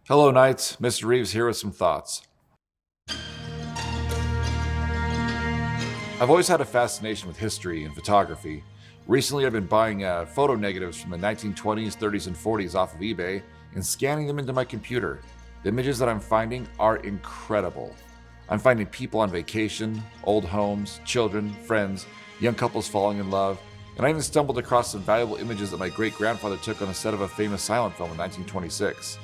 Hello, Knights. Mr. Reeves here with some thoughts. I've always had a fascination with history and photography. Recently, I've been buying photo negatives from the 1920s, 30s, and 40s off of eBay and scanning them into my computer. The images that I'm finding are incredible. I'm finding people on vacation, old homes, children, friends, young couples falling in love, and I even stumbled across some valuable images that my great-grandfather took on the set of a famous silent film in 1926.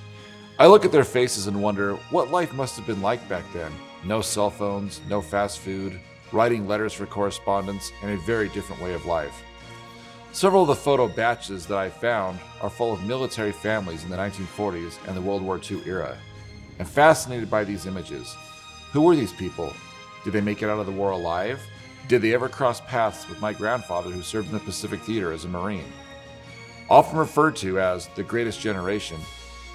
I look at their faces and wonder what life must have been like back then. No cell phones, no fast food, writing letters for correspondence, and a very different way of life. Several of the photo batches that I found are full of military families in the 1940s and the World War II era. I'm fascinated by these images. Who were these people? Did they make it out of the war alive? Did they ever cross paths with my grandfather who served in the Pacific Theater as a Marine? Often referred to as the Greatest Generation,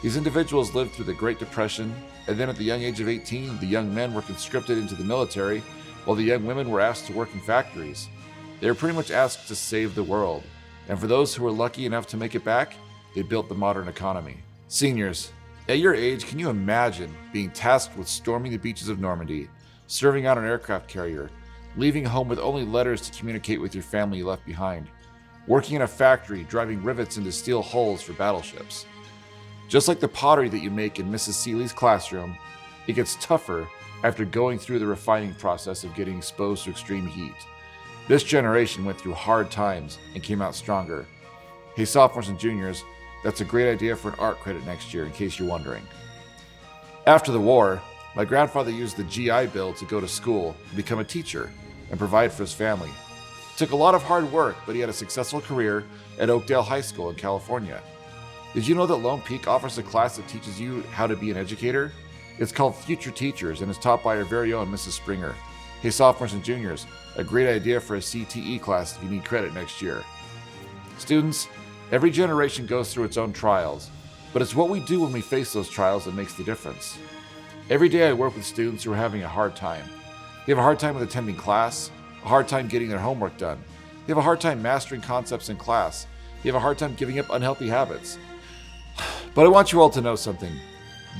these individuals lived through the Great Depression, and then at the young age of 18, the young men were conscripted into the military, while the young women were asked to work in factories. They were pretty much asked to save the world, and for those who were lucky enough to make it back, they built the modern economy. Seniors, at your age, can you imagine being tasked with storming the beaches of Normandy, serving on an aircraft carrier, leaving home with only letters to communicate with your family you left behind, working in a factory, driving rivets into steel hulls for battleships? Just like the pottery that you make in Mrs. Seeley's classroom, it gets tougher after going through the refining process of getting exposed to extreme heat. This generation went through hard times and came out stronger. Hey, sophomores and juniors, that's a great idea for an art credit next year, in case you're wondering. After the war, my grandfather used the GI Bill to go to school, become a teacher, and provide for his family. It took a lot of hard work, but he had a successful career at Oakdale High School in California. Did you know that Lone Peak offers a class that teaches you how to be an educator? It's called Future Teachers and is taught by our very own Mrs. Springer. Hey, sophomores and juniors, a great idea for a CTE class if you need credit next year. Students, every generation goes through its own trials, but it's what we do when we face those trials that makes the difference. Every day I work with students who are having a hard time. They have a hard time with attending class, a hard time getting their homework done. They have a hard time mastering concepts in class. They have a hard time giving up unhealthy habits. But I want you all to know something.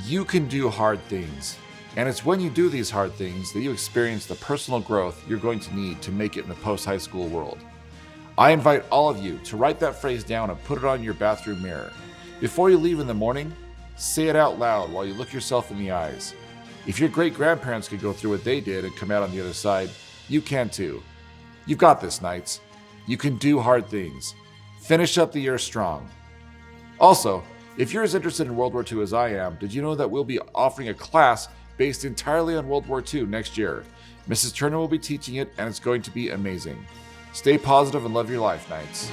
You can do hard things. And it's when you do these hard things that you experience the personal growth you're going to need to make it in the post-high school world. I invite all of you to write that phrase down and put it on your bathroom mirror. Before you leave in the morning, say it out loud while you look yourself in the eyes. If your great-grandparents could go through what they did and come out on the other side, you can too. You've got this, Knights. You can do hard things. Finish up the year strong. Also, if you're as interested in World War II as I am, did you know that we'll be offering a class based entirely on World War II next year? Mrs. Turner will be teaching it, and it's going to be amazing. Stay positive and love your life, Knights.